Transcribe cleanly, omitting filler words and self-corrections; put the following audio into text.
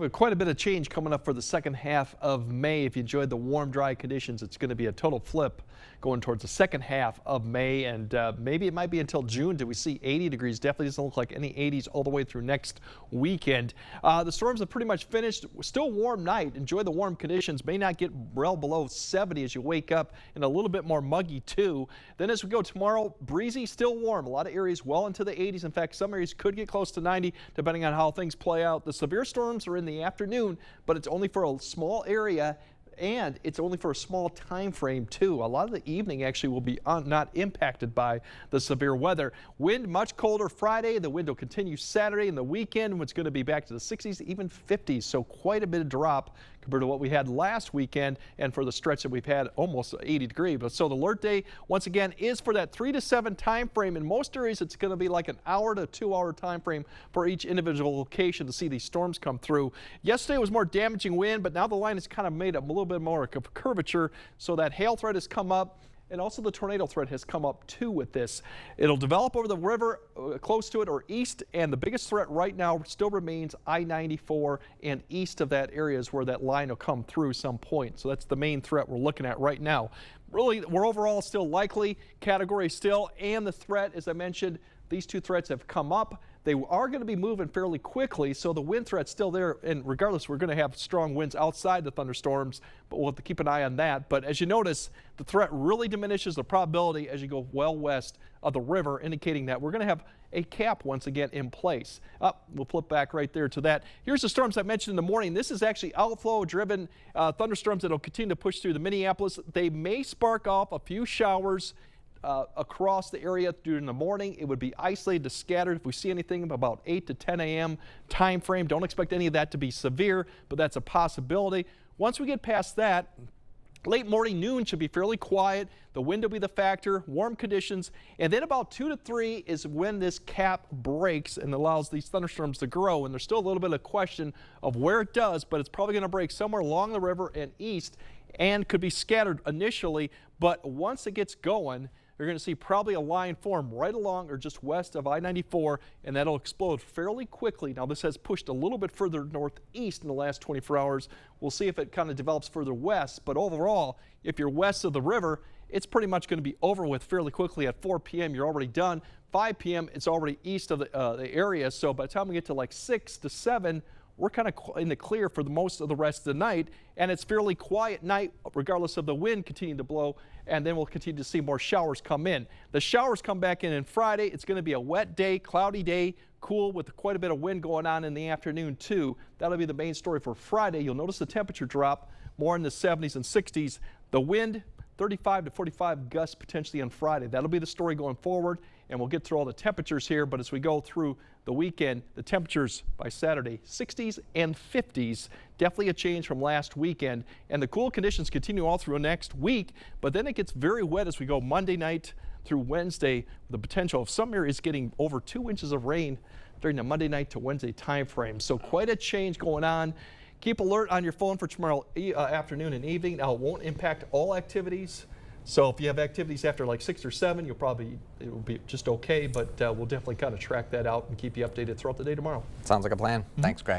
We have quite a bit of change coming up for the second half of May. If you enjoyed the warm, dry conditions, it's going to be a total flip going towards the second half of May, and maybe it might be until June till we see 80 degrees. Definitely doesn't look like any 80s all the way through next weekend. The storms have pretty much finished. Still warm night. Enjoy the warm conditions. May not get well below 70 as you wake up, and a little bit more muggy too. Then as we go tomorrow, breezy, still warm. A lot of areas well into the 80s. In fact, some areas could get close to 90 depending on how things play out. The severe storms are in the afternoon, but it's only for a small area, and it's only for a small time frame too. A lot of the evening actually will be not impacted by the severe weather. Wind much colder Friday. The wind will continue Saturday and the weekend. It's going to be back to the 60s, even 50s. So quite a bit of drop compared to what we had last weekend, and for the stretch that we've had almost 80 degrees. But so the alert day once again is for that 3 to 7 time frame. In most areas, it's going to be like an hour to 2 hour time frame for each individual location to see these storms come through. Yesterday was more damaging wind, but now the line has kind of made a little bit more of curvature, so that hail threat has come up. And also the tornado threat has come up too with this. It'll develop over the river close to it or east, and the biggest threat right now still remains I-94 and east of that area is where that line will come through some point. So that's the main threat we're looking at right now. Really, we're overall still likely category still, and the threat, as I mentioned, these two threats have come up. They are going to be moving fairly quickly, so the wind threat's still there, and regardless, we're going to have strong winds outside the thunderstorms, but we'll have to keep an eye on that. But as you notice, the threat really diminishes the probability as you go well west of the river, indicating that we're going to have a cap once again in place. We'll flip back right there to that. Here's the storms I mentioned in the morning. This is actually outflow-driven thunderstorms that will continue to push through the Minneapolis. They may spark off a few showers across the area during the morning. It would be isolated to scattered. If we see anything about 8 to 10 a.m. time frame, don't expect any of that to be severe, but that's a possibility. Once we get past that, late morning, noon should be fairly quiet. The wind will be the factor, warm conditions, and then about 2 to 3 is when this cap breaks and allows these thunderstorms to grow. And there's still a little bit of question of where it does, but it's probably going to break somewhere along the river and east and could be scattered initially. But once it gets going, you're going to see probably a line form right along or just west of I-94, and that'll explode fairly quickly. Now, this has pushed a little bit further northeast in the last 24 hours. We'll see if it kind of develops further west, but overall, if you're west of the river, it's pretty much going to be over with fairly quickly. At 4 p.m., you're already done. 5 p.m., it's already east of the area, so by the time we get to like 6 to 7, we're kind of in the clear for the most of the rest of the night, and it's fairly quiet night regardless of the wind continuing to blow, and then we'll continue to see more showers come in. The showers come back in Friday. It's going to be a wet day, cloudy day, cool with quite a bit of wind going on in the afternoon too. That'll be the main story for Friday. You'll notice the temperature drop more in the 70s and 60s. The wind 35 to 45 gusts potentially on Friday. That'll be the story going forward, and we'll get through all the temperatures here, but as we go through the weekend, the temperatures by Saturday, 60s and 50s, definitely a change from last weekend, and the cool conditions continue all through next week, but then it gets very wet as we go Monday night through Wednesday, with the potential of some areas getting over 2 inches of rain during the Monday night to Wednesday time frame. So quite a change going on. Keep alert on your phone for tomorrow afternoon and evening. Now, it won't impact all activities. So if you have activities after like 6 or 7, it will be just okay, but we'll definitely kind of track that out and keep you updated throughout the day tomorrow. Sounds like a plan. Thanks, Greg.